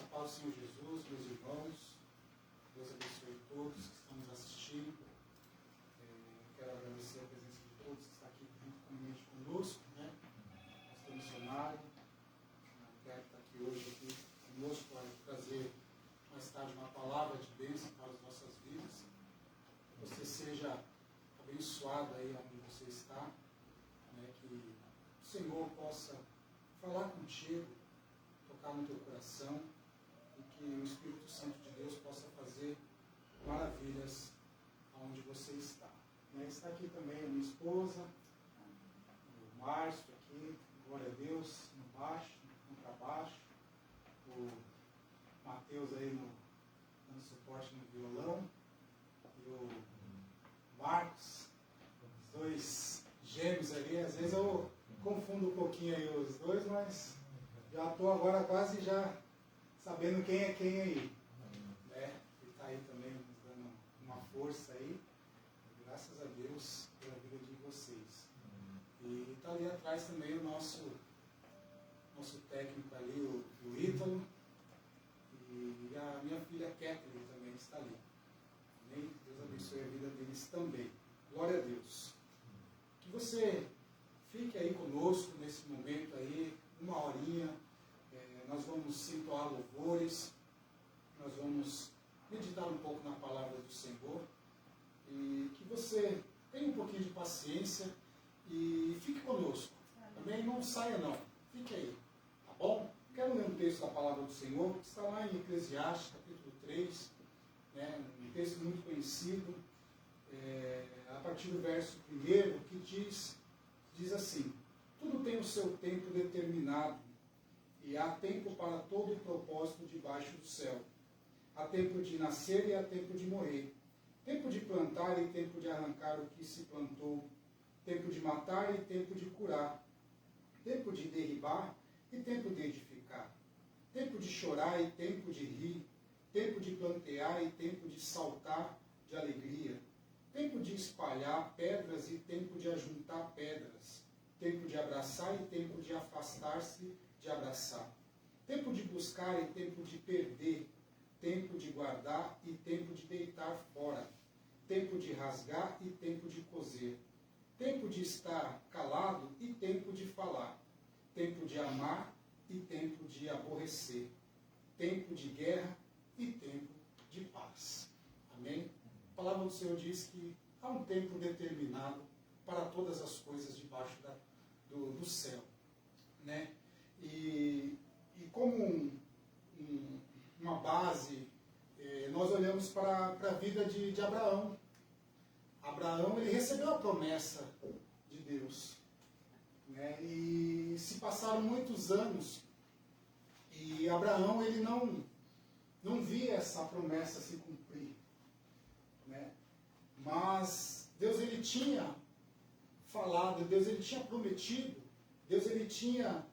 paz do Senhor Jesus, meus irmãos. Deus abençoe todos que estão nos assistindo. Quero agradecer a presença de todos que estão aqui juntamente conosco, né? Pastor missionário, quero estar aqui hoje conosco para trazer mais tarde uma palavra de bênção para as nossas vidas. Que você seja abençoado aí onde você está, né? Que o Senhor possa falar contigo, tocar no teu coração, e que o Espírito Santo de Deus possa fazer maravilhas aonde você está. Está aqui também a minha esposa, o Márcio aqui, glória a Deus, no baixo, no contrabaixo, o Mateus aí dando suporte no violão, e o Marcos, os dois gêmeos ali. Às vezes eu confundo um pouquinho aí os dois, mas já estou agora quase já sabendo quem é quem aí. Né? Ele está aí também nos dando uma força aí. Graças a Deus pela vida de vocês. E está ali atrás também o nosso técnico ali, o Ítalo. E a minha filha Kathleen também está ali. Amém? Deus abençoe a vida deles também. Glória a Deus. Que você fique aí conosco nesse momento aí, uma horinha. Nós vamos entoar louvores, nós vamos meditar um pouco na palavra do Senhor, e que você tenha um pouquinho de paciência e fique conosco. Também não saia não, fique aí, tá bom? Quero ler um texto da palavra do Senhor, que está lá em Eclesiastes, capítulo 3, né, um texto muito conhecido, a partir do verso 1, que diz assim: tudo tem o seu tempo determinado, e há tempo para todo o propósito debaixo do céu. Há tempo de nascer e há tempo de morrer. Tempo de plantar e tempo de arrancar o que se plantou. Tempo de matar e tempo de curar. Tempo de derribar e tempo de edificar. Tempo de chorar e tempo de rir. Tempo de plantear e tempo de saltar de alegria. Tempo de espalhar pedras e tempo de ajuntar pedras. Tempo de abraçar e tempo de afastar-se de abraçar. Tempo de buscar e tempo de perder. Tempo de guardar e tempo de deitar fora. Tempo de rasgar e tempo de coser. Tempo de estar calado e tempo de falar. Tempo de amar e tempo de aborrecer. Tempo de guerra e tempo de paz. Amém? A palavra do Senhor diz que há um tempo determinado para todas as coisas debaixo do céu. Né? E como uma base, nós olhamos para a vida de Abraão. Abraão, ele recebeu a promessa de Deus. Né? E se passaram muitos anos e Abraão, ele não via essa promessa se cumprir. Né? Mas Deus, ele tinha falado, Deus, ele tinha prometido, Deus, ele tinha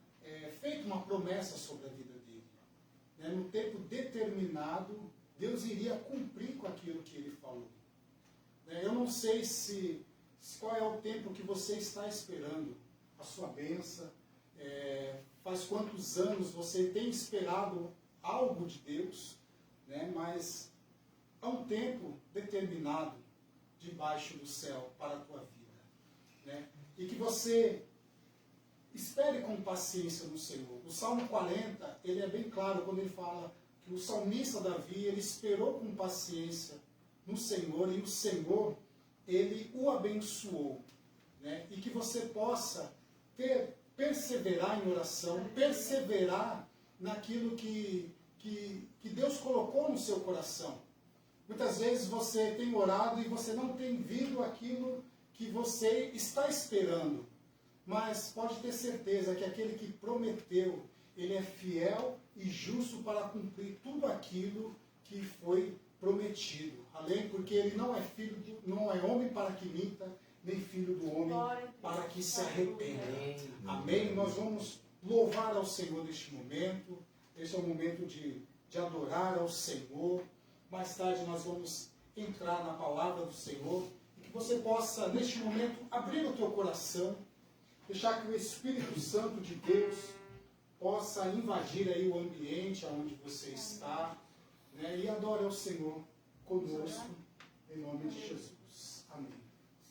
feito uma promessa sobre a vida dele. Né? No tempo determinado, Deus iria cumprir com aquilo que ele falou. Né? Eu não sei qual é o tempo que você está esperando a sua bênção. Faz quantos anos você tem esperado algo de Deus, né? Mas há um tempo determinado debaixo do céu para a tua vida. Né? E que você espere com paciência no Senhor. O Salmo 40, ele é bem claro quando ele fala que o salmista Davi, ele esperou com paciência no Senhor, e o Senhor, ele o abençoou. Né? E que você possa perseverar em oração, perseverar naquilo que Deus colocou no seu coração. Muitas vezes você tem orado e você não tem visto aquilo que você está esperando. Mas pode ter certeza que aquele que prometeu, ele é fiel e justo para cumprir tudo aquilo que foi prometido. Além, porque ele não é homem para que minta, nem filho do homem para que se arrependa. Amém? Nós vamos louvar ao Senhor neste momento. Este é o momento de adorar ao Senhor. Mais tarde nós vamos entrar na palavra do Senhor. E que você possa, neste momento, abrir o teu coração, deixar que o Espírito Santo de Deus possa invadir aí o ambiente onde você está, né? E adore ao Senhor conosco, em nome de Jesus. Amém.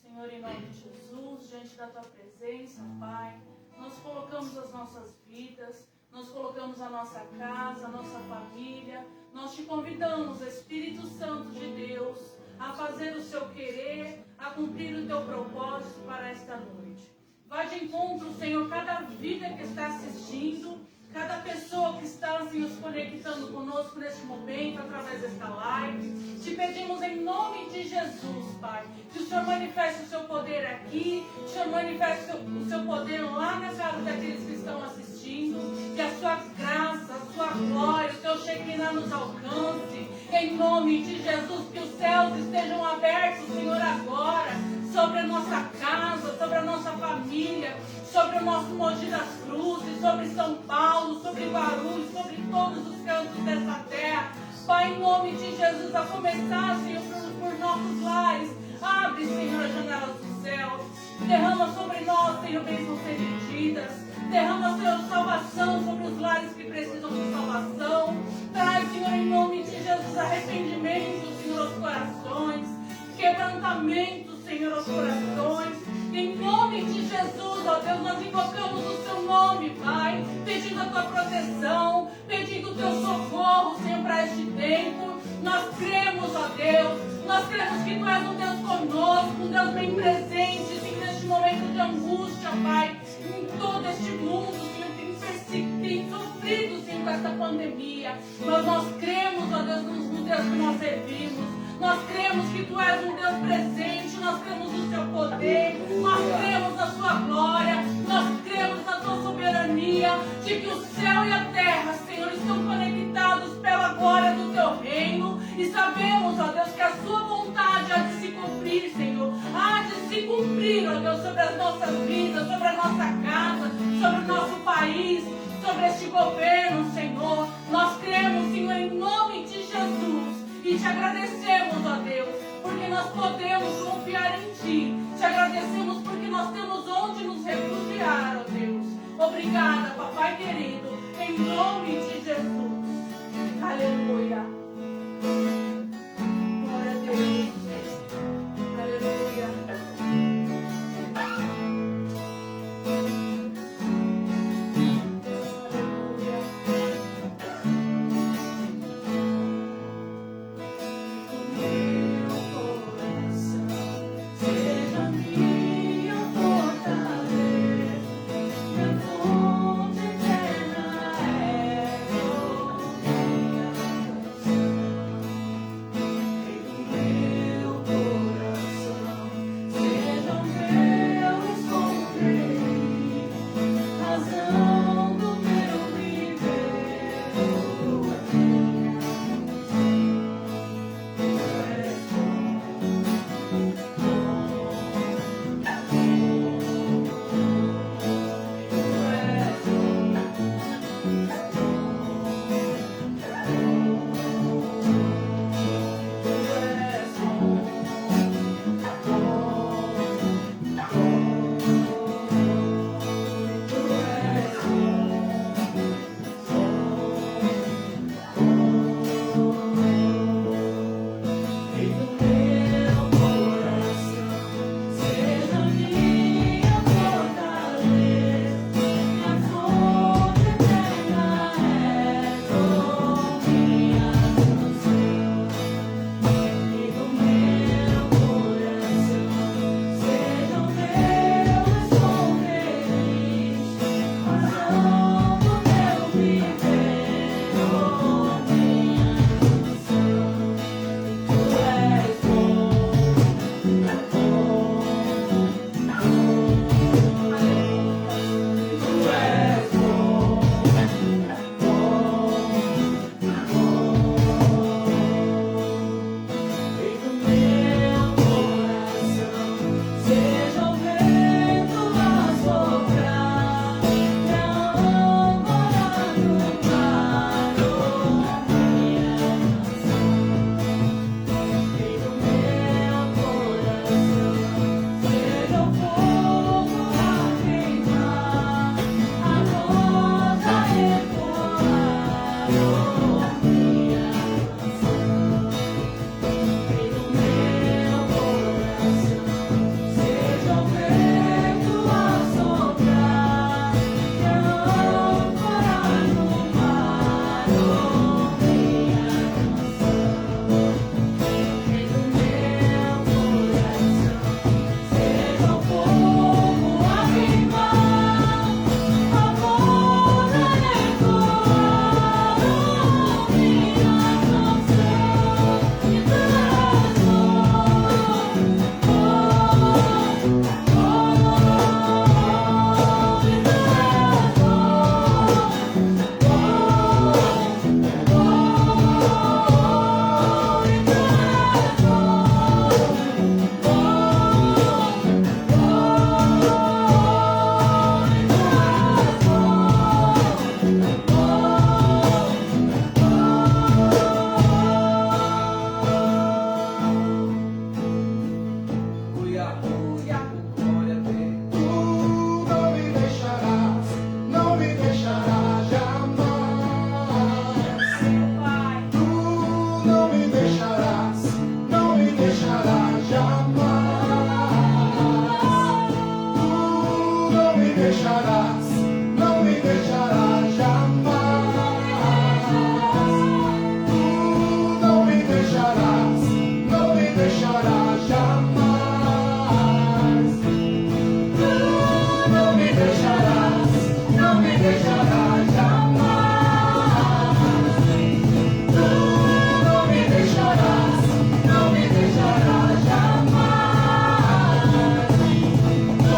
Senhor, em nome de Jesus, diante da Tua presença, Pai, nós colocamos as nossas vidas, nós colocamos a nossa casa, a nossa família, nós te convidamos, Espírito Santo de Deus, a fazer o seu querer, a cumprir o teu propósito para esta noite. Vai de encontro, Senhor, cada vida que está assistindo, cada pessoa que está, Senhor, se conectando conosco neste momento, através desta live. Te pedimos em nome de Jesus, Pai, que o Senhor manifeste o seu poder aqui, que o Senhor manifeste o seu poder lá na casa daqueles que estão assistindo, que a sua graça, a sua glória, o teu Shekinah nos alcance, em nome de Jesus, que os céus estejam abertos, Senhor, agora, sobre a nossa casa, sobre a nossa família, sobre o nosso Mogi das Cruzes, sobre São Paulo, sobre Guarulhos, sobre todos os cantos dessa terra. Pai, em nome de Jesus, a começar, Senhor, por nossos lares. Abre, Senhor, as janelas do céu. Derrama sobre nós, Senhor, bênçãos repetidas. Derrama, Senhor, salvação sobre os lares que precisam de salvação. Traz, Senhor, em nome de Jesus, arrependimento, Senhor, aos corações. Quebrantamento, Senhor, aos corações. Em nome de Jesus, ó Deus, nós invocamos o seu nome, Pai, pedindo a tua proteção, pedindo o teu socorro, Senhor, para este tempo. Nós cremos, ó Deus, nós cremos que tu és um Deus conosco, um Deus bem presente, Senhor, neste momento de angústia, Pai, em todo este mundo, Senhor, tem sofrido, Senhor, com esta pandemia. Mas nós cremos, ó Deus, no Deus que nós servimos. Nós cremos que tu és um Deus presente, nós cremos no teu poder, nós cremos na sua glória, nós cremos na tua soberania, de que o céu e a terra, Senhor, estão conectados pela glória do teu reino, e sabemos, ó Deus, que a sua vontade há de se cumprir, Senhor, há de se cumprir, ó Deus, sobre as nossas vidas, sobre a nossa casa, sobre o nosso país, sobre este governo, Senhor. Nós cremos, Senhor, em nome de Jesus. E te agradecemos, ó Deus, porque nós podemos confiar em Ti. Te agradecemos porque nós temos onde nos refugiar, ó Deus. Obrigada, Papai querido, em nome de Jesus. Aleluia. Glória a Deus. Aleluia. deixarás, não me deixarás jamais. Tu não me deixarás, não me deixarás jamais. Tu não me deixarás, não me deixarás jamais. Tu não me deixarás, não me deixarás jamais. Tu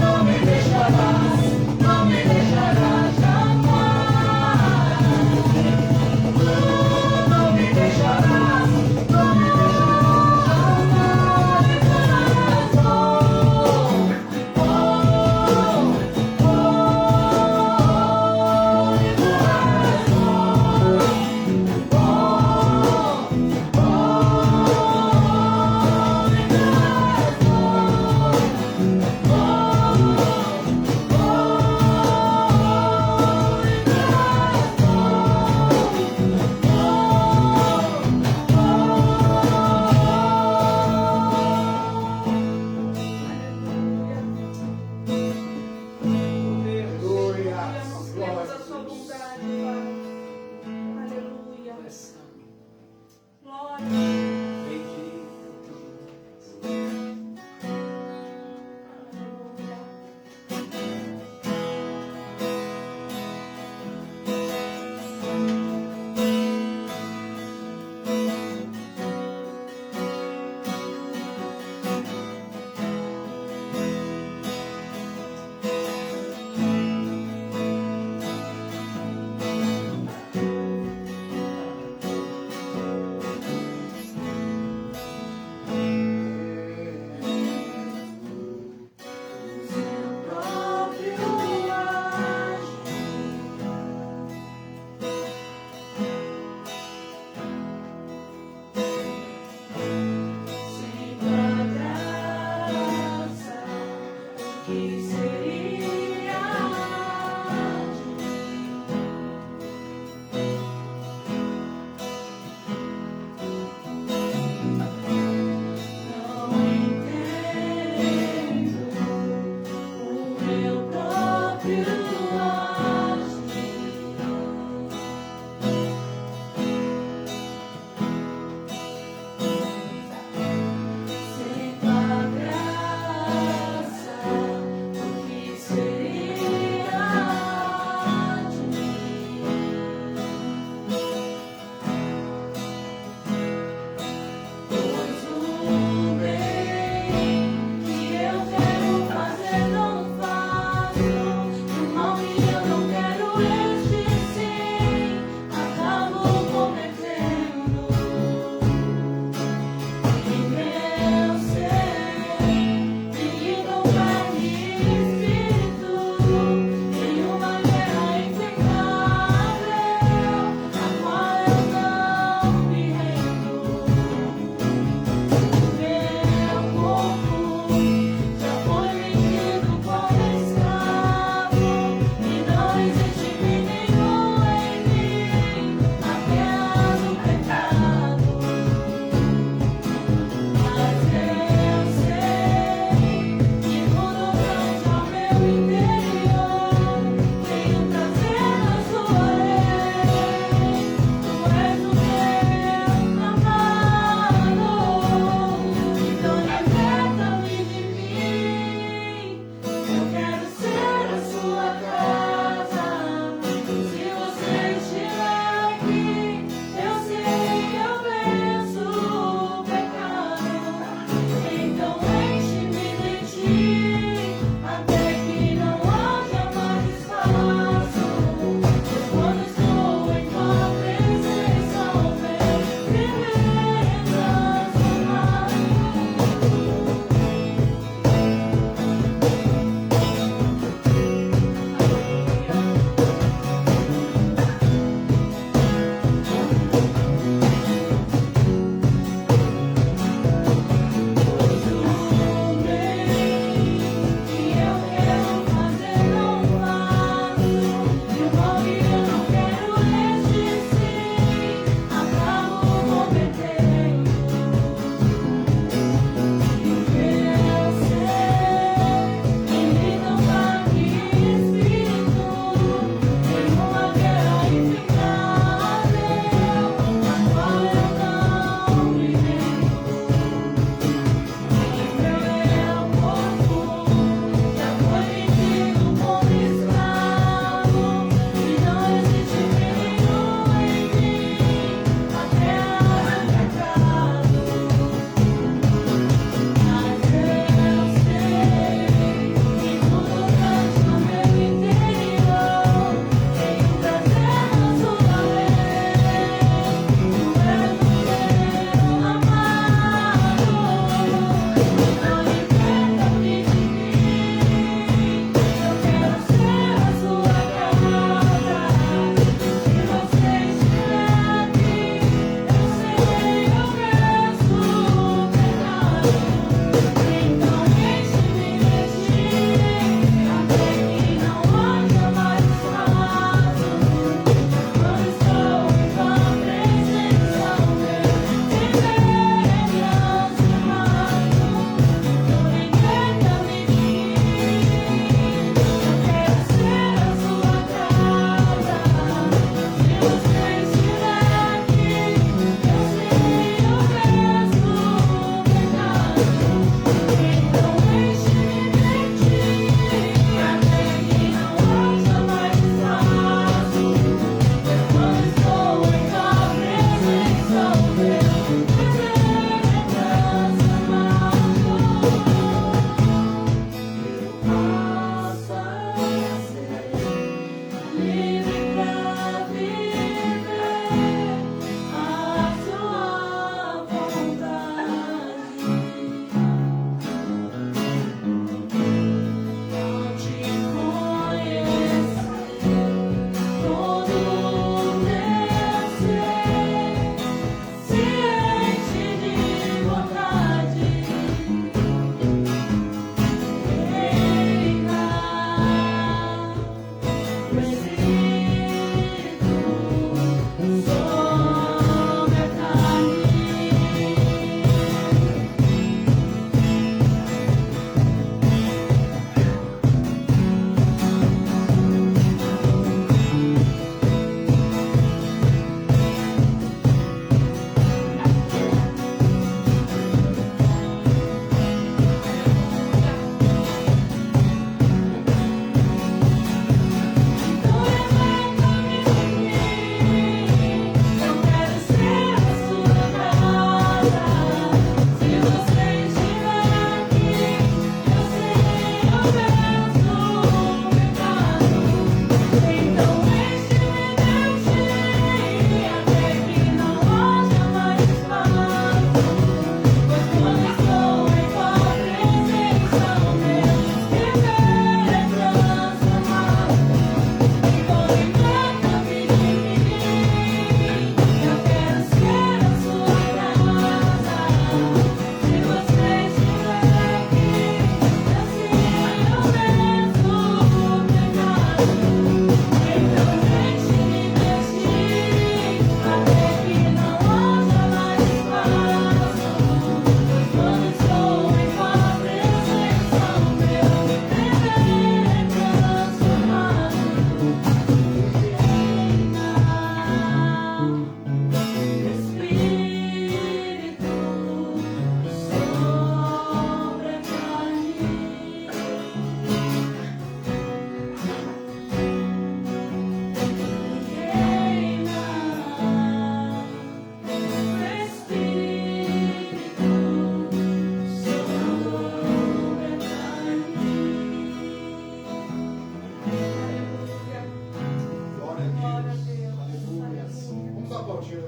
não me deixarás,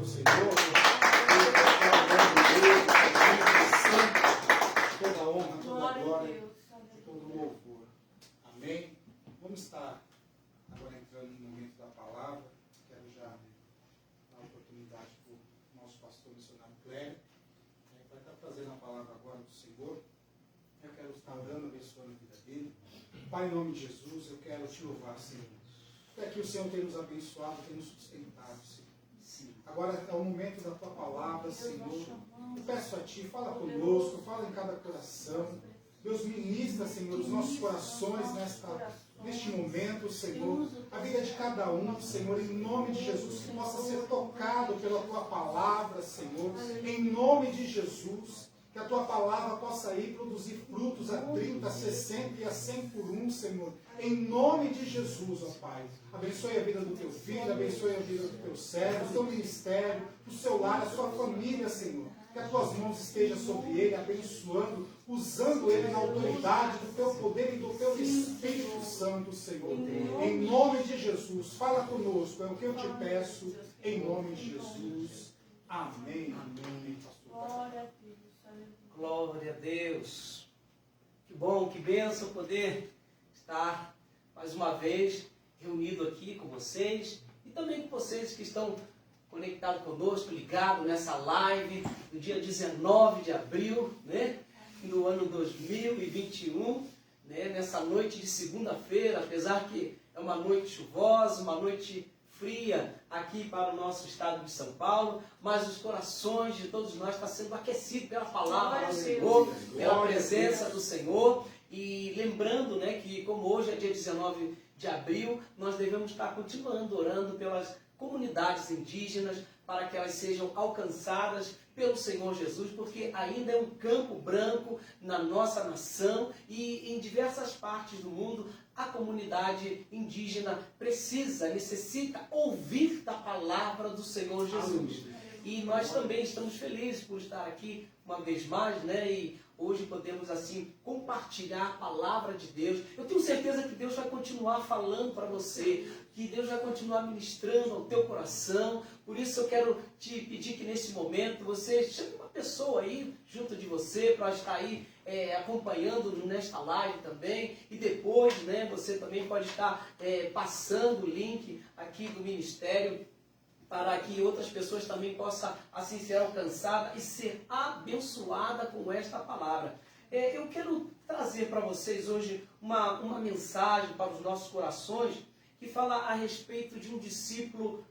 ao Senhor. Toda a honra, toda a glória, todo o louvor. Amém? Vamos estar agora entrando no momento da palavra. Quero já dar a oportunidade para o nosso pastor missionário Clério. Vai estar trazendo a palavra agora do Senhor. Eu quero estar orando, abençoando a vida dele. Pai, em nome de Jesus, eu quero te louvar, Senhor. Até que o Senhor tem nos abençoado, tem nos sustentado, Senhor. Agora é o momento da tua palavra, Senhor. Eu peço a ti, fala conosco, fala em cada coração. Deus, ministra, Senhor, os nossos corações neste momento, Senhor. A vida de cada um, Senhor, em nome de Jesus, que possa ser tocado pela tua palavra, Senhor. Em nome de Jesus, que a tua palavra possa ir produzir frutos a 30, a 60 e a 100 por um, Senhor. Em nome de Jesus, ó Pai. Abençoe a vida do teu filho, abençoe a vida do teu servo, o teu ministério, o seu lar, a sua família, Senhor. Que as tuas mãos estejam sobre ele, abençoando, usando ele na autoridade do teu poder e do teu Espírito Santo, Senhor. Em nome de Jesus, fala conosco, é o que eu te peço, em nome de Jesus. Amém. Amém, pastor. Glória a Deus. Que bom, que bênção poder estar mais uma vez reunido aqui com vocês e também com vocês que estão conectados conosco, ligados nessa live no dia 19 de abril, né, no ano 2021, né, nessa noite de segunda-feira, apesar que é uma noite chuvosa, uma noite fria aqui para o nosso estado de São Paulo, mas os corações de todos nós estão sendo aquecidos pela palavra do Senhor, pela presença do Senhor. E lembrando, né, que como hoje é dia 19 de abril, nós devemos estar continuando orando pelas comunidades indígenas, para que elas sejam alcançadas pelo Senhor Jesus, porque ainda é um campo branco na nossa nação e em diversas partes do mundo a comunidade indígena necessita ouvir da palavra do Senhor Jesus. E nós também estamos felizes por estar aqui uma vez mais, né? E hoje podemos assim compartilhar a palavra de Deus. Eu tenho certeza que Deus vai continuar falando para você, que Deus vai continuar ministrando ao teu coração. Por isso eu quero te pedir que nesse momento você chame uma pessoa aí junto de você para estar aí acompanhando nesta live também. E depois, né, você também pode estar passando o link aqui do ministério para que outras pessoas também possam assim ser alcançadas e ser abençoadas com esta palavra. Eu quero trazer para vocês hoje uma mensagem para os nossos corações que fala a respeito de um discípulo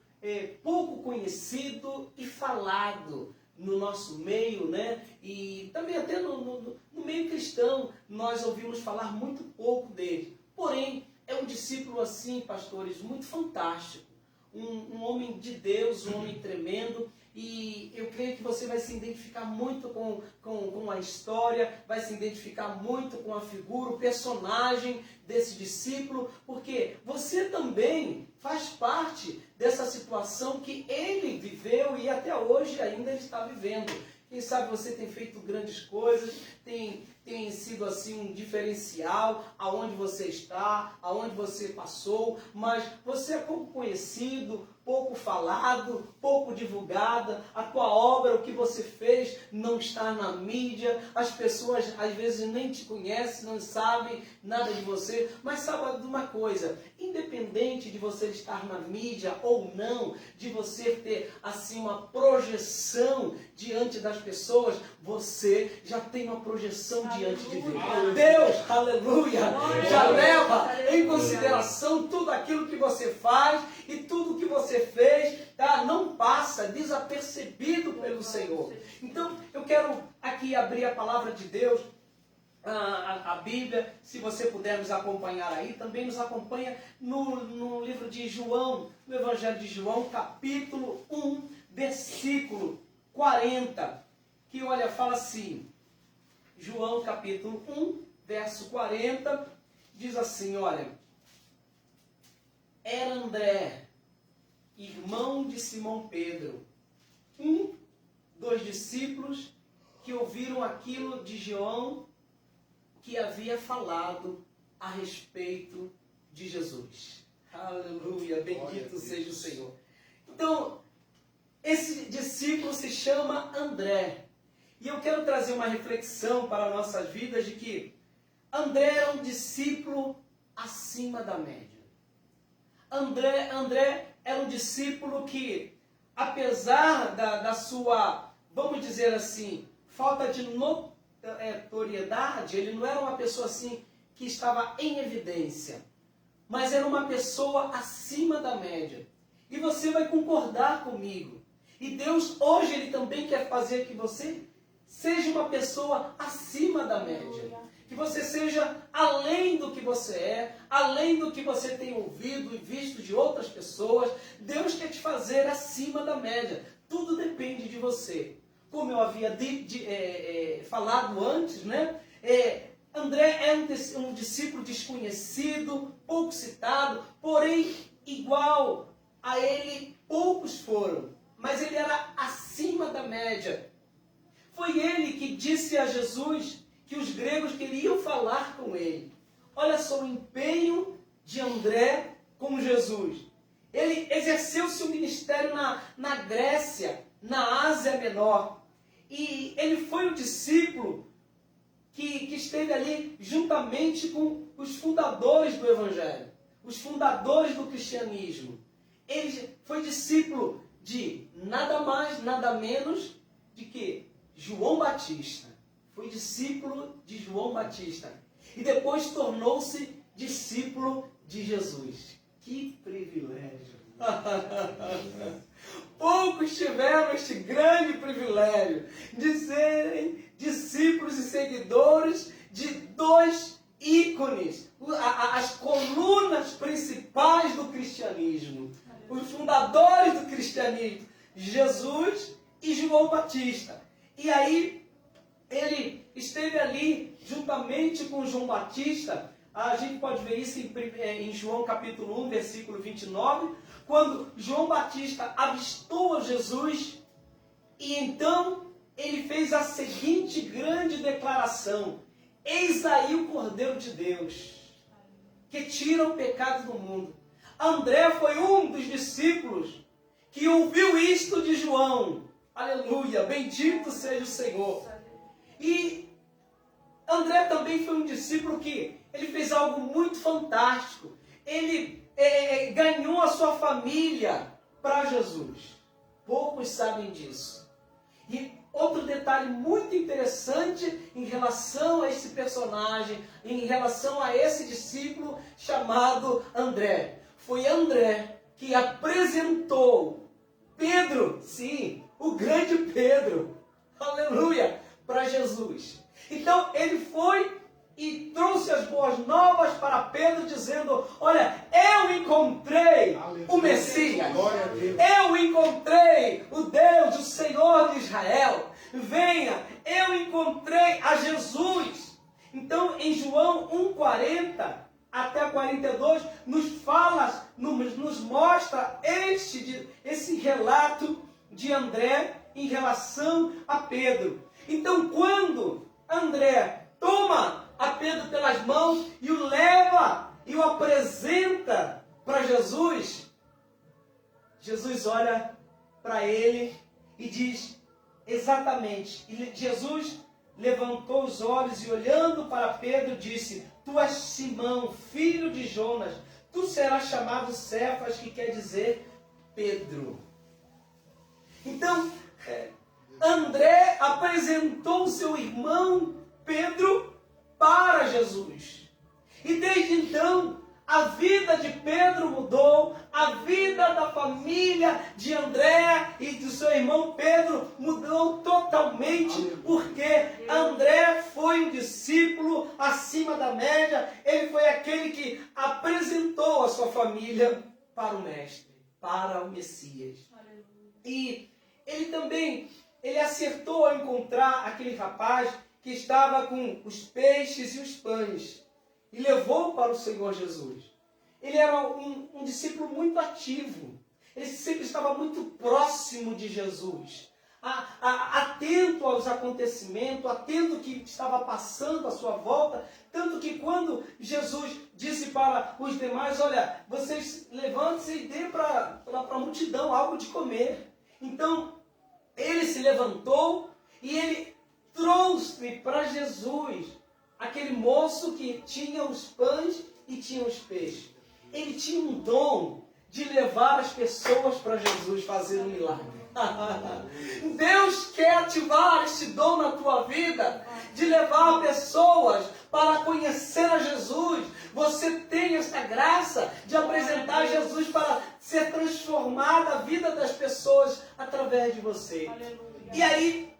pouco conhecido e falado no nosso meio, né? E também até no meio cristão nós ouvimos falar muito pouco dele. Porém, é um discípulo assim, pastores, muito fantástico. Um homem de Deus, um homem tremendo, e eu creio que você vai se identificar muito com a história, vai se identificar muito com a figura, o personagem desse discípulo, porque você também faz parte dessa situação que ele viveu e até hoje ainda ele está vivendo. Quem sabe você tem feito grandes coisas, tem sido assim um diferencial aonde você está, aonde você passou, mas você é pouco conhecido, pouco falado, pouco divulgada, a tua obra, o que você fez não está na mídia, as pessoas às vezes nem te conhecem, não sabem nada de você, mas saiba de uma coisa, independente de você estar na mídia ou não, de você ter assim uma projeção diante das pessoas, você já tem uma projeção diante de Deus. Deus, aleluia, já leva em consideração tudo aquilo que você faz e tudo que você fez, tá? Não passa desapercebido pelo Senhor. Então, eu quero aqui abrir a palavra de Deus, a Bíblia, se você puder nos acompanhar aí, também nos acompanha no livro de João, no Evangelho de João, capítulo 1, versículo 40, que olha, fala assim, João capítulo 1, verso 40, diz assim, olha, era André, irmão de Simão Pedro, um dos discípulos que ouviram aquilo de João que havia falado a respeito de Jesus. Aleluia, bendito seja o Senhor. Então, esse discípulo se chama André. E eu quero trazer uma reflexão para nossas vidas de que André era um discípulo acima da média. André era um discípulo que, apesar da sua, vamos dizer assim, falta de notoriedade, ele não era uma pessoa assim que estava em evidência, mas era uma pessoa acima da média. E você vai concordar comigo. E Deus hoje ele também quer fazer que você seja uma pessoa acima da média. Que você seja além do que você é, além do que você tem ouvido e visto de outras pessoas. Deus quer te fazer acima da média. Tudo depende de você. Como eu havia falado antes, né? André é um discípulo desconhecido, pouco citado, porém igual a ele poucos foram. Mas ele era acima da média. Foi ele que disse a Jesus que os gregos queriam falar com ele. Olha só o empenho de André com Jesus. Ele exerceu seu ministério na Grécia, na Ásia Menor. E ele foi o discípulo que esteve ali juntamente com os fundadores do Evangelho, os fundadores do cristianismo. Ele foi discípulo de nada mais, nada menos de que João Batista. Foi discípulo de João Batista. E depois tornou-se discípulo de Jesus. Que privilégio! Poucos tiveram este grande privilégio de serem discípulos e seguidores de dois ícones, as colunas principais do cristianismo, os fundadores do cristianismo, Jesus e João Batista. E aí, ele esteve ali juntamente com João Batista. A gente pode ver isso em João capítulo 1, versículo 29, quando João Batista avistou a Jesus e então ele fez a seguinte grande declaração: eis aí o Cordeiro de Deus, que tira o pecado do mundo. André foi um dos discípulos que ouviu isto de João. Aleluia, bendito seja o Senhor. E André também foi um discípulo que ele fez algo muito fantástico. Ele ganhou a sua família para Jesus. Poucos sabem disso. E outro detalhe muito interessante em relação a esse personagem, em relação a esse discípulo chamado André. Foi André que apresentou Pedro, sim, o grande Pedro, aleluia, para Jesus. Então ele foi e trouxe as boas novas para Pedro, dizendo: olha, eu encontrei o Messias, eu encontrei o Deus, o Senhor de Israel, venha, eu encontrei a Jesus. Então em João 1,40 até 42, nos mostra esse relato de André em relação a Pedro. Então quando André toma a Pedro pelas mãos e o leva e o apresenta para Jesus, Jesus olha para ele e diz exatamente, Jesus levantou os olhos e olhando para Pedro disse: tu és Simão, filho de Jonas, tu serás chamado Cefas, que quer dizer Pedro. Então, André apresentou seu irmão Pedro para Jesus. E desde então, a vida de Pedro mudou, a vida da família de André e do seu irmão Pedro mudou totalmente, porque André foi um discípulo acima da média, ele foi aquele que apresentou a sua família para o Mestre, para o Messias. E ele acertou ao encontrar aquele rapaz que estava com os peixes e os pães e levou para o Senhor Jesus. Ele era um discípulo muito ativo. Ele sempre estava muito próximo de Jesus, atento aos acontecimentos, atento ao que estava passando à sua volta, tanto que quando Jesus disse para os demais: olha, vocês levantem-se e dê para a multidão algo de comer. Então, ele se levantou e ele trouxe para Jesus aquele moço que tinha os pães e tinha os peixes. Ele tinha um dom de levar as pessoas para Jesus fazer um milagre. Deus quer ativar esse dom na tua vida, de levar pessoas para conhecer a Jesus. Você tem essa graça de apresentar Jesus para ser transformada a vida das pessoas através de você. E aí,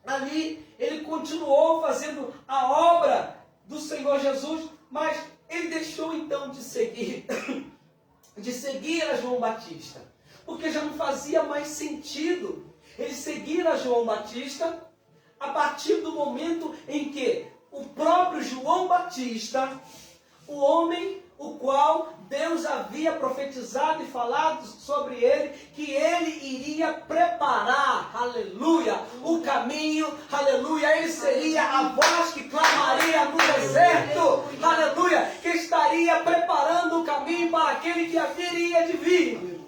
ali, ele continuou fazendo a obra do Senhor Jesus, mas ele deixou então de seguir a João Batista, porque já não fazia mais sentido ele seguir a João Batista a partir do momento em que o próprio João Batista, o homem o qual Deus havia profetizado e falado sobre ele, que ele iria preparar, aleluia, o caminho, aleluia, ele seria a voz que clamaria no deserto, aleluia, que estaria preparando o caminho para aquele que haveria de vir.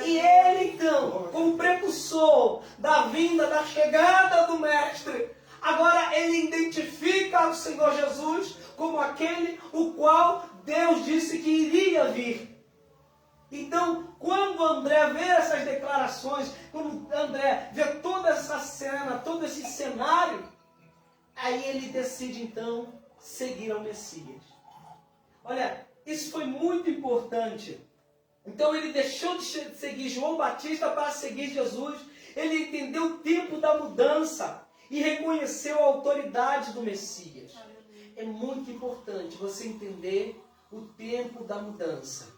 E ele então, como precursor da vinda, da chegada do Mestre, agora ele identifica o Senhor Jesus como aquele o qual Deus disse que iria vir. Então, quando André vê essas declarações, quando André vê toda essa cena, todo esse cenário, aí ele decide então seguir ao Messias. Olha, isso foi muito importante. Então ele deixou de seguir João Batista para seguir Jesus. Ele entendeu o tempo da mudança e reconheceu a autoridade do Messias. É muito importante você entender o tempo da mudança.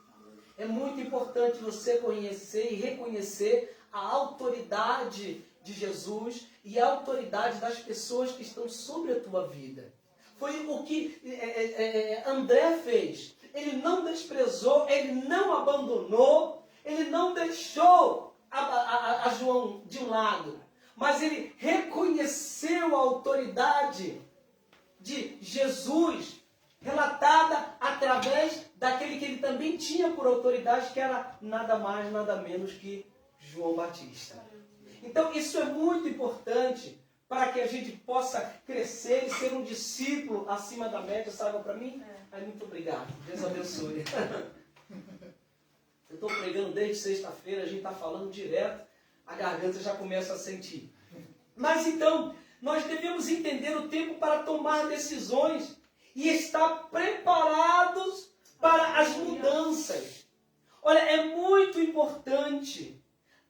É muito importante você conhecer e reconhecer a autoridade de Jesus e a autoridade das pessoas que estão sobre a tua vida. Foi o que André fez. Ele não desprezou, ele não abandonou, ele não deixou a João de um lado, mas ele reconheceu a autoridade de Jesus, relatada através daquele que ele também tinha por autoridade, que era nada mais, nada menos que João Batista. Então isso é muito importante para que a gente possa crescer e ser um discípulo acima da média. Sabe para mim? Aí, muito obrigado. Deus abençoe. Eu estou pregando desde sexta-feira, a gente está falando direto, a garganta já começa a sentir. Mas então, nós devemos entender o tempo para tomar decisões e estar preparados para as mudanças. Olha, é muito importante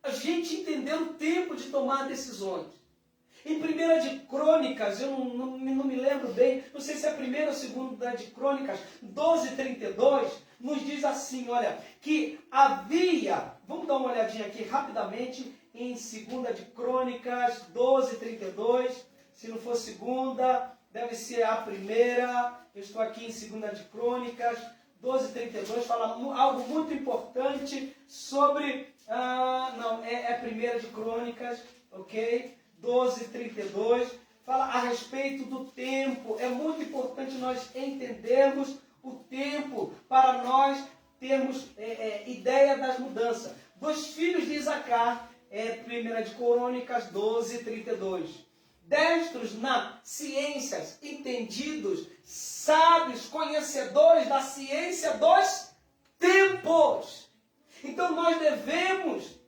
a gente entender o tempo de tomar decisões. Em 1 de Crônicas, eu não me lembro bem, não sei se é a primeira ou segunda de Crônicas, 12:32, nos diz assim, olha, que havia, vamos dar uma olhadinha aqui rapidamente, em 2 de Crônicas, 12:32, se não for segunda, deve ser a primeira. Eu estou aqui em 2 de Crônicas, 12:32, fala algo muito importante sobre... é 1 de Crônicas, ok? 12:32, fala a respeito do tempo. É muito importante nós entendermos o tempo para nós termos ideia das mudanças. Dos filhos de Isacar, 1 de Crônicas 12:32. Destros na ciências, entendidos, sábios, conhecedores da ciência dos tempos. Então nós devemos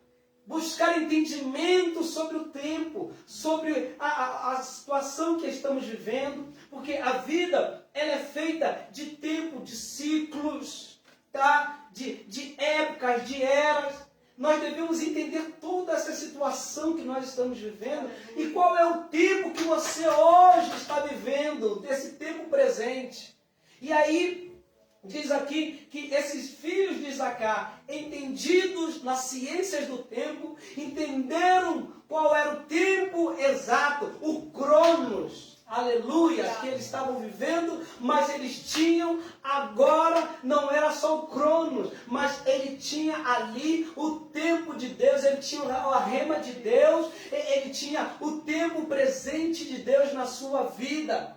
buscar entendimento sobre o tempo, sobre a situação que estamos vivendo, porque a vida ela é feita de tempo, de ciclos, tá? de épocas, de eras. Nós devemos entender toda essa situação que nós estamos vivendo e qual é o tempo que você hoje está vivendo, desse tempo presente. E aí, diz aqui que esses filhos de Isacar, entendidos nas ciências do tempo, entenderam qual era o tempo exato, o Cronos, aleluia, que eles estavam vivendo, mas eles tinham agora, não era só o Cronos, mas ele tinha ali o tempo de Deus, ele tinha a rema de Deus, ele tinha o tempo presente de Deus na sua vida.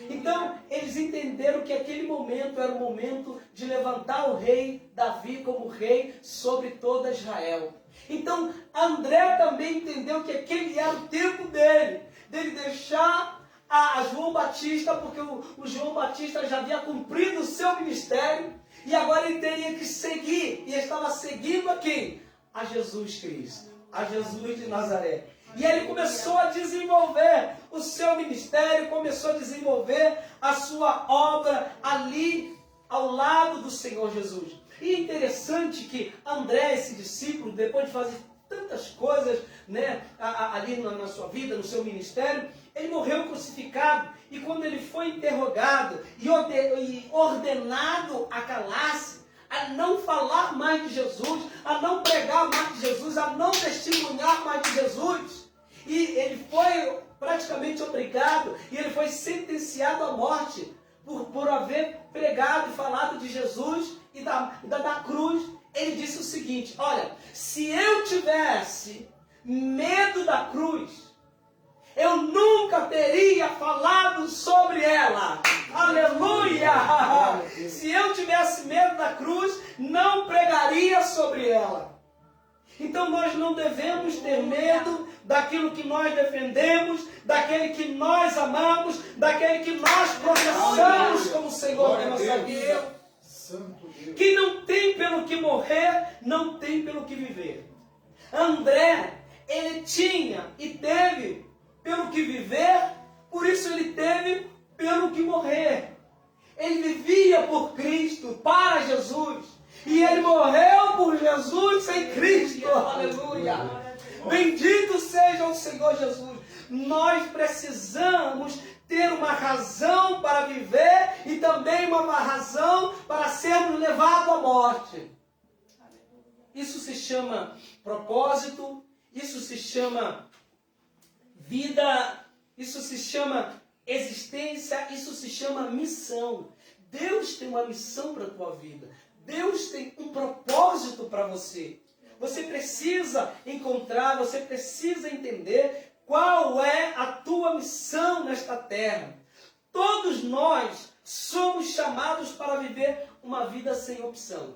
Então, eles entenderam que aquele momento era o momento de levantar o rei Davi como rei sobre toda Israel. Então, André também entendeu que aquele era o tempo dele deixar a João Batista, porque o João Batista já havia cumprido o seu ministério, e agora ele teria que seguir, e estava seguindo a quem? A Jesus Cristo, a Jesus de Nazaré. E ele começou a desenvolver o seu ministério, começou a desenvolver a sua obra ali ao lado do Senhor Jesus. E é interessante que André, esse discípulo, depois de fazer tantas coisas, né, ali na sua vida, no seu ministério, ele morreu crucificado. E quando ele foi interrogado e ordenado a calar-se, a não falar mais de Jesus, a não pregar mais de Jesus, a não testemunhar mais de Jesus, e ele foi praticamente obrigado, e ele foi sentenciado à morte por haver pregado e falado de Jesus e da cruz. Ele disse o seguinte: olha, se eu tivesse medo da cruz, eu nunca teria falado sobre ela. Aleluia! Se eu tivesse medo da cruz, não pregaria sobre ela. Então nós não devemos ter medo daquilo que nós defendemos, daquele que nós amamos, daquele que nós professamos como Senhor da nossa vida. Quem não tem pelo que morrer, não tem pelo que viver. André, ele tinha e teve pelo que viver, por isso ele teve pelo que morrer. Ele vivia por Cristo, para Jesus, e ele morreu por Jesus em Cristo. Aleluia! Bendito seja o Senhor Jesus. Nós precisamos ter uma razão para viver e também uma razão para sermos levados à morte. Isso se chama propósito, isso se chama vida, isso se chama existência, isso se chama missão. Deus tem uma missão para a tua vida. Deus tem um propósito para você. Você precisa encontrar, você precisa entender qual é a tua missão nesta terra. Todos nós somos chamados para viver uma vida sem opção.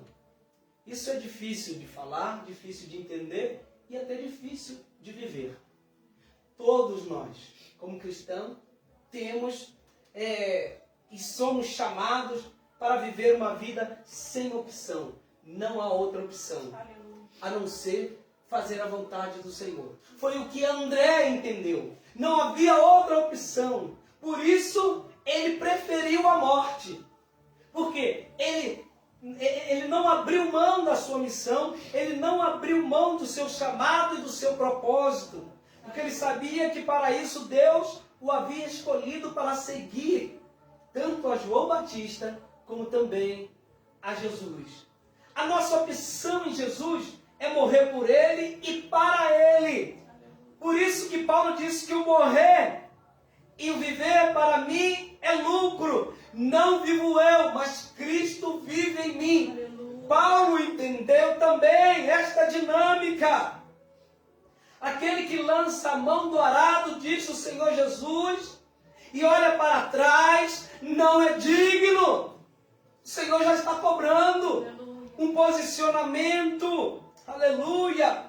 Isso é difícil de falar, difícil de entender e até difícil de viver. Todos nós, como cristãos, temos e somos chamados para viver uma vida sem opção. Não há outra opção a não ser fazer a vontade do Senhor. Foi o que André entendeu. Não havia outra opção. Por isso, ele preferiu a morte. Porque ele não abriu mão da sua missão, ele não abriu mão do seu chamado e do seu propósito. Porque ele sabia que para isso Deus o havia escolhido para seguir tanto a João Batista como também a Jesus. A nossa opção em Jesus é morrer por Ele e para Ele. Por isso que Paulo disse que o morrer e o viver para mim é lucro. Não vivo eu, mas Cristo vive em mim. Aleluia. Paulo entendeu também esta dinâmica. Aquele que lança a mão do arado, disse o Senhor Jesus, e olha para trás, não é digno. O Senhor já está cobrando um posicionamento. Aleluia!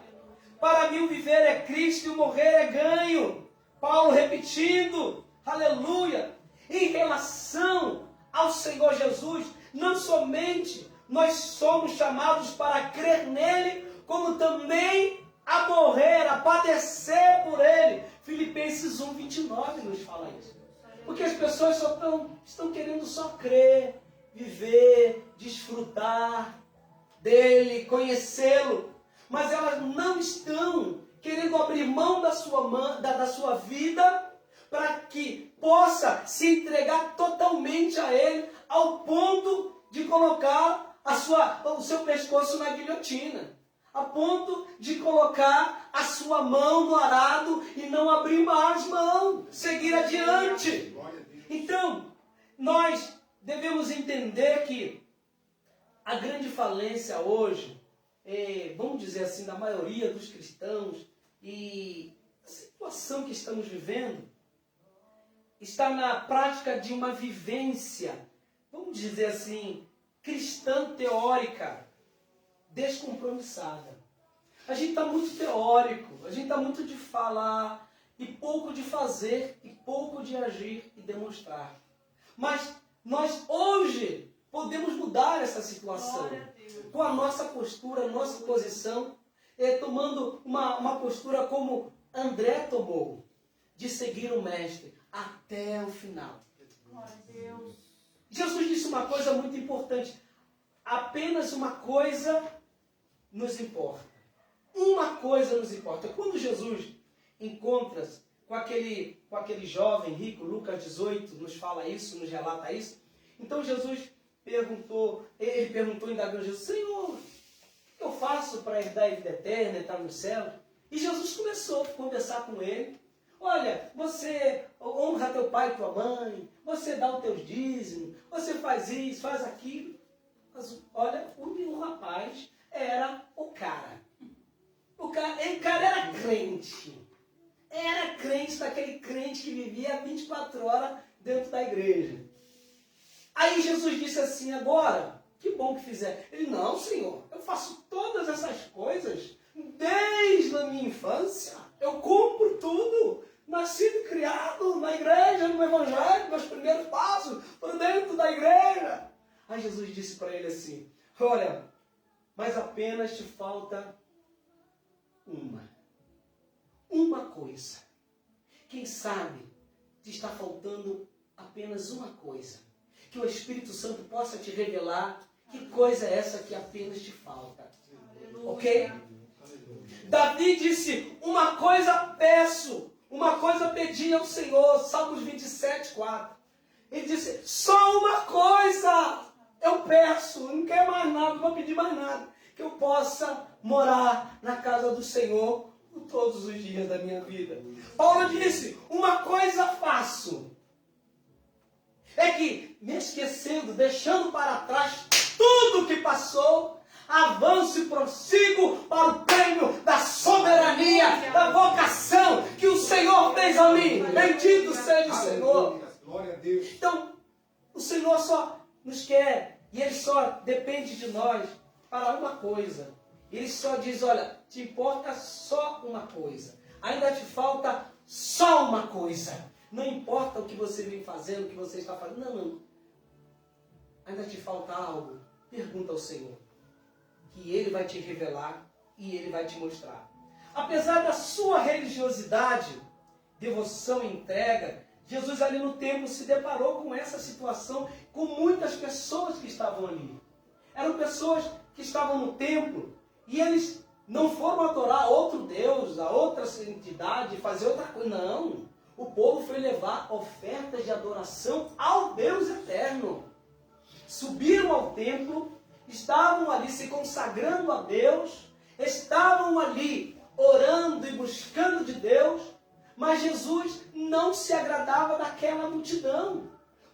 Para mim o viver é Cristo e o morrer é ganho. Paulo repetindo. Aleluia! Em relação ao Senhor Jesus, não somente nós somos chamados para crer nele, como também a morrer, a padecer por ele. Filipenses 1:29 nos fala isso. Porque as pessoas estão querendo só crer, viver, desfrutar dele, conhecê-lo. Mas elas não estão querendo abrir mão da sua vida para que possa se entregar totalmente a ele, ao ponto de colocar o seu pescoço na guilhotina, a ponto de colocar a sua mão no arado e não abrir mais mão, seguir adiante. Então, nós devemos entender que a grande falência hoje, vamos dizer assim, da maioria dos cristãos e a situação que estamos vivendo, está na prática de uma vivência, vamos dizer assim, cristã teórica, descompromissada. A gente está muito teórico, a gente está muito de falar e pouco de fazer e pouco de agir e demonstrar. Mas nós hoje podemos mudar essa situação com a nossa postura, a nossa posição, tomando uma postura como André tomou, de seguir o Mestre até o final. Glória a Deus. Jesus disse uma coisa muito importante. Apenas uma coisa nos importa. Uma coisa nos importa. Quando Jesus encontra-se com aquele jovem rico, Lucas 18 nos fala isso, nos relata isso. Então Jesus perguntou, indagando a Jesus, Senhor, o que eu faço para herdar a vida eterna, entrar no céu? E Jesus começou a conversar com ele. Olha, você honra teu pai e tua mãe, você dá os teus dízimos, você faz isso, faz aquilo. Mas olha, o rapaz era o cara. O cara era crente. Era crente, daquele crente que vivia 24 horas dentro da igreja. Aí Jesus disse assim, agora, que bom que fizer. Ele, não, Senhor, eu faço todas essas coisas desde a minha infância. Eu cumpro tudo. Nascido e criado na igreja, no evangelho, meus primeiros passos, por dentro da igreja. Aí Jesus disse para ele assim, olha, mas apenas te falta uma coisa. Quem sabe te está faltando apenas uma coisa. Que o Espírito Santo possa te revelar que coisa é essa que apenas te falta. Ok? Davi disse, uma coisa peço, uma coisa pedi ao Senhor. Salmos 27, 4. Ele disse, só uma coisa eu peço, não quero mais nada, não vou pedir mais nada. Que eu possa morar na casa do Senhor todos os dias da minha vida. Paulo disse, uma coisa faço. É que, me esquecendo, deixando para trás tudo que passou, avanço e prossigo para o prêmio da soberania, da vocação que o Senhor fez a mim. Bendito seja o Senhor. Glória a Deus. Então, o Senhor só nos quer e Ele só depende de nós para uma coisa. Ele só diz, olha, te importa só uma coisa. Ainda te falta só uma coisa. Não importa o que você vem fazendo, o que você está fazendo. Não. Ainda te falta algo. Pergunta ao Senhor. Que Ele vai te revelar e Ele vai te mostrar. Apesar da sua religiosidade, devoção e entrega, Jesus ali no templo se deparou com essa situação, com muitas pessoas que estavam ali. Eram pessoas que estavam no templo e eles não foram adorar outro Deus, a outra entidade, fazer outra coisa. Não. O povo foi levar ofertas de adoração ao Deus eterno. Subiram ao templo, estavam ali se consagrando a Deus, estavam ali orando e buscando de Deus, mas Jesus não se agradava daquela multidão.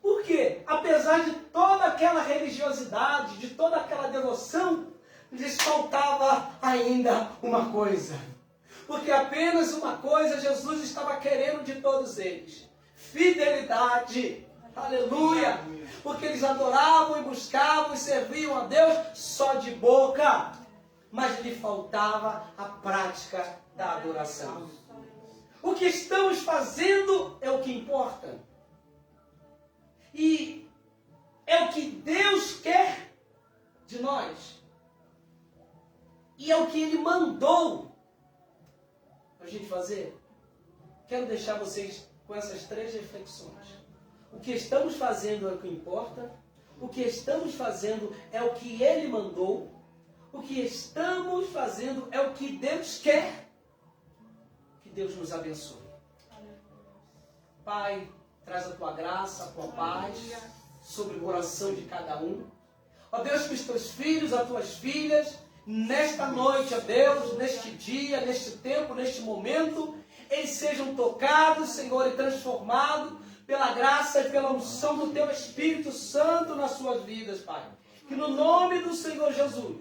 Por quê? Apesar de toda aquela religiosidade, de toda aquela devoção, lhes faltava ainda uma coisa. Porque apenas uma coisa Jesus estava querendo de todos eles. Fidelidade. Aleluia. Porque eles adoravam e buscavam e serviam a Deus só de boca. Mas lhe faltava a prática da adoração. O que estamos fazendo é o que importa. E é o que Deus quer de nós. E é o que Ele mandou para a gente fazer. Quero deixar vocês com essas 3 reflexões. O que estamos fazendo é o que importa. O que estamos fazendo é o que Ele mandou. O que estamos fazendo é o que Deus quer. Que Deus nos abençoe. Pai, traz a Tua graça, a Tua paz sobre o coração de cada um. Ó Deus, que os Teus filhos, as Tuas filhas, nesta noite, ó Deus, neste dia, neste tempo, neste momento, eles sejam tocados, Senhor, e transformados pela graça e pela unção do Teu Espírito Santo nas suas vidas, Pai. Que no nome do Senhor Jesus,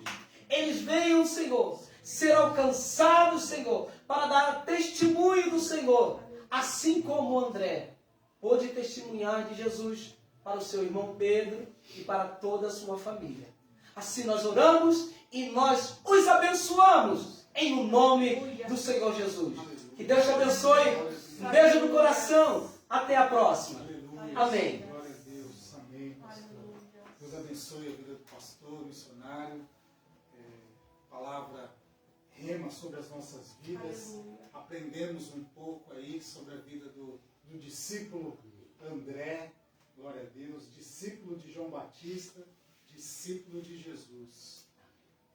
eles venham, Senhor, ser alcançados, Senhor, para dar testemunho do Senhor, assim como André, pôde testemunhar de Jesus para o seu irmão Pedro e para toda a sua família. Assim nós oramos e nós os abençoamos em o nome do Senhor Jesus. Que Deus te abençoe. Um beijo no coração. Até a próxima. Amém. Glória a Deus. Amém, pastor. Deus abençoe a vida do pastor, missionário. Palavra rema sobre as nossas vidas. Aprendemos um pouco aí sobre a vida do discípulo André. Glória a Deus. Discípulo de João Batista. Discípulo de Jesus.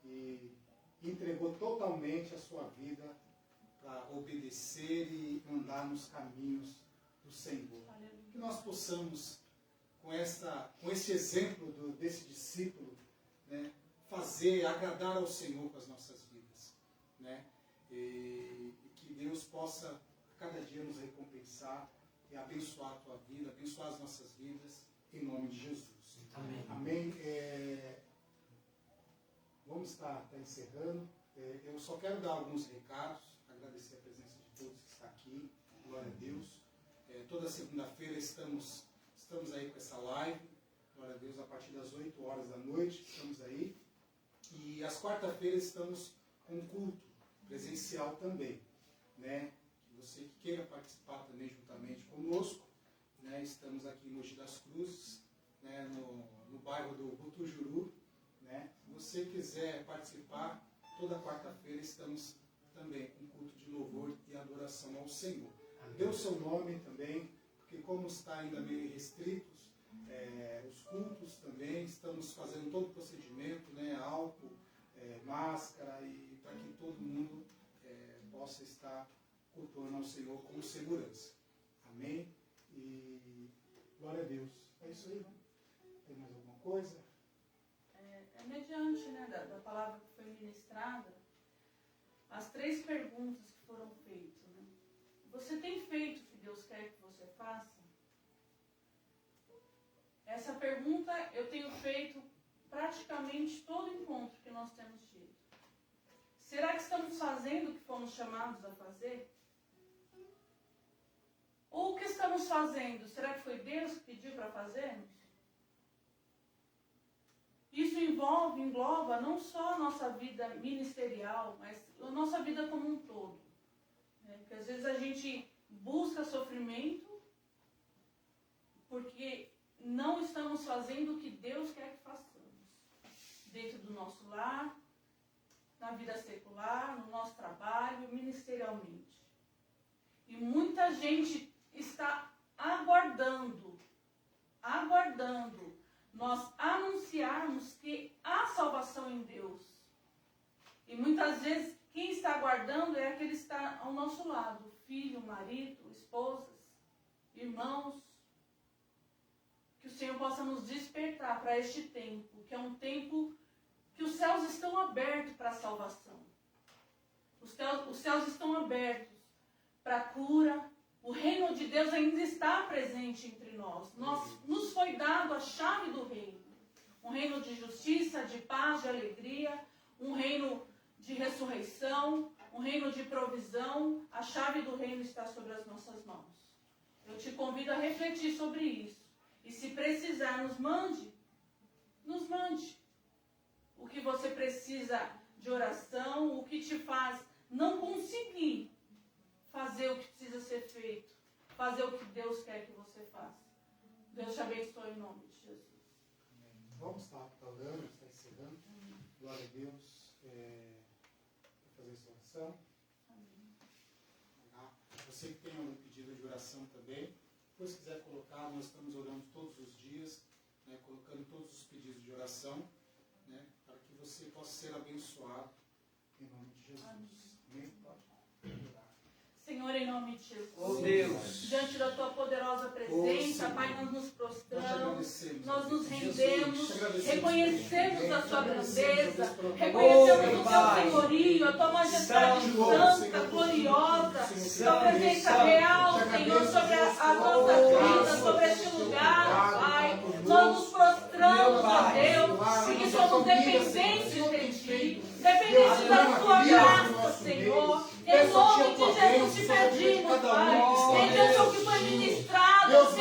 E entregou totalmente a sua vida para obedecer e andar nos caminhos do Senhor. Que nós possamos, com esse exemplo desse discípulo, né, agradar ao Senhor com as nossas vidas. Né? E que Deus possa, a cada dia, nos recompensar e abençoar a tua vida, abençoar as nossas vidas, em nome de Jesus. Amém. Amém. Vamos estar encerrando. Eu só quero dar alguns recados, agradecer a presença de todos que estão aqui. Glória a Deus. Toda segunda-feira estamos aí com essa live. Glória a Deus, a partir das 8 horas da noite estamos aí. E às quarta-feiras estamos com um culto presencial também. Né? Você que queira participar também juntamente conosco, né? Estamos aqui em Mogi das Cruzes, né? no bairro do Butujuru. Né? Se você quiser participar, toda quarta-feira estamos também com culto de louvor e adoração ao Senhor. Dê o seu nome também, porque como está ainda meio restritos, os cultos também, estamos fazendo todo o procedimento, né? Álcool, máscara, e para que todo mundo possa estar cultuando ao Senhor com segurança. Amém? E glória a Deus. É isso aí, né? Tem mais alguma coisa? Mediante, né, da palavra que foi ministrada, as 3 perguntas que foram feitas. Né? Você tem feito o que Deus quer que você faça? Essa pergunta eu tenho feito praticamente todo encontro que nós temos tido. Será que estamos fazendo o que fomos chamados a fazer? Ou o que estamos fazendo, será que foi Deus que pediu para fazermos? Isso engloba não só a nossa vida ministerial, mas a nossa vida como um todo. Né? Porque às vezes a gente busca sofrimento porque não estamos fazendo o que Deus quer que façamos. Dentro do nosso lar, na vida secular, no nosso trabalho, ministerialmente. E muita gente está aguardando nós anunciarmos que há salvação em Deus. E muitas vezes quem está aguardando é aquele que está ao nosso lado, filho, marido, esposas, irmãos. Que o Senhor possa nos despertar para este tempo, que é um tempo que os céus estão abertos para a salvação. Os céus estão abertos para a cura. O reino de Deus ainda está presente entre nós. Nos foi dado a chave do reino. Um reino de justiça, de paz, de alegria. Um reino de ressurreição. Um reino de provisão. A chave do reino está sobre as nossas mãos. Eu te convido a refletir sobre isso. E se precisar, nos mande. Nos mande. O que você precisa de oração, o que te faz não conseguir fazer o que precisa ser feito, fazer o que Deus quer que você faça. Deus te abençoe em nome de Jesus. Amém. Vamos estar orando, está encerrando. Glória a Deus. Vou fazer essa oração. Amém. Você que tem algum pedido de oração também, depois quiser colocar, nós estamos orando todos os dias, né, colocando todos os pedidos de oração, né, para que você possa ser abençoado em nome de Jesus. Amém? Pode orar. Senhor, em nome de Jesus, Oh Deus, diante da tua poderosa presença, Pai, nós nos prostramos, nós nos rendemos, reconhecemos a sua grandeza, reconhecemos o teu senhorio, a tua majestade santa, gloriosa, tua presença real, Senhor, sobre a nossa vida, sobre este lugar, Pai. Nós nos prostramos, ó Deus, porque somos dependentes de ti, dependentes da tua graça, Senhor. Em nome de Jesus te pedimos, Pai, em Deus o que foi ministrado,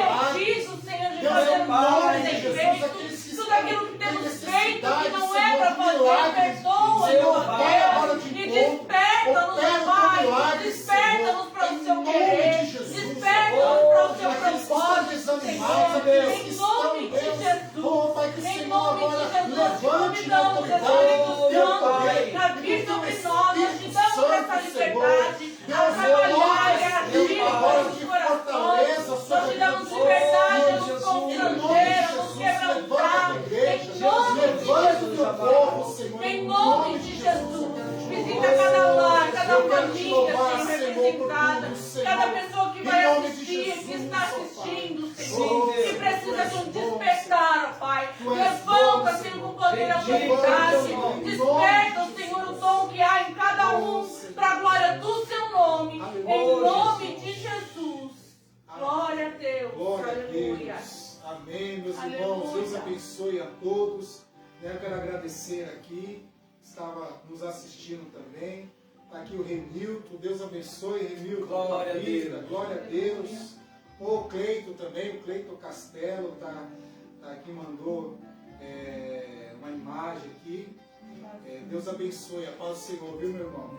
impedido, Senhor, de Deus, fazer em o nome que de tem Jesus, feito. aqueles que Tudo aquilo que têm temos necessidade, feito, que não Senhor, é para de fazer, milagres, perdoa, Senhor, meu vai agora Deus. de E encontro. desperta-nos, Opera o teu Pai. milagre, Desperta-nos Senhor, para o em seu nome querer. de Jesus, Desperta-nos Senhor. para o seu Aqueles que estão propósito, desanimados, Senhor. aqueles que Em estão, nome de Deus, Jesus. oh, Pai, que o Em Senhor nome de agora Jesus, nós te levante na convidamos, autoridade Espírito do teu Santo, poder, para vir sobre nós, nós te damos essa liberdade a trabalhar e agir em nossos corações. Nós te damos liberdade a nos constranger, a nos quebrantar. Em nome de Jesus. Em nome de Jesus. Visita cada lar, cada família, Senhor, representada. Cada pessoa que vai assistir, que está assistindo, Senhor. Que precisa de um despertar, ó Pai. Levanta, Senhor, com poder e autoridade. Desperta, Senhor, o dom que há em cada um para a glória do seu nome. Em nome de Jesus. Glória a Deus. Glória a Aleluia. Deus. Amém, meus Aleluia. irmãos. Deus abençoe a todos. Eu quero agradecer aqui. Estava nos assistindo também. Está aqui o Renilton. Deus abençoe, Renilton. Glória a Deus. Glória a Deus. O Cleito também, o Cleito Castelo tá aqui, mandou uma imagem aqui. Deus abençoe, a paz do Senhor, viu, meu irmão?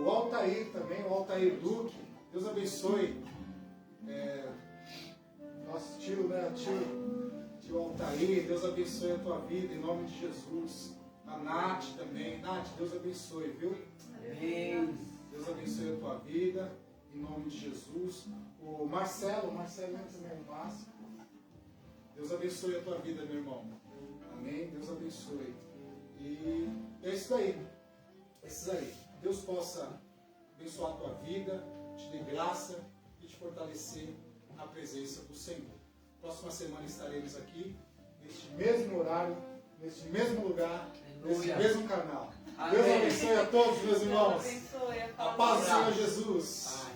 O Altair também, o Altair Duque. Deus abençoe. Nosso tio, né? Tio Altair, Deus abençoe a tua vida, em nome de Jesus. A Nath também. Nath, Deus abençoe, viu? Amém. Deus abençoe a tua vida, em nome de Jesus. O Marcelo também, o Márcio. Deus abençoe a tua vida, meu irmão. Amém? Deus abençoe. E é isso aí. É isso aí. Deus possa abençoar a tua vida, te dar graça e te fortalecer na presença do Senhor. Próxima semana estaremos aqui, neste mesmo horário, neste mesmo lugar, neste mesmo canal. Amém. Deus abençoe a todos, meus irmãos. Deus abençoe. A paz do Senhor Jesus.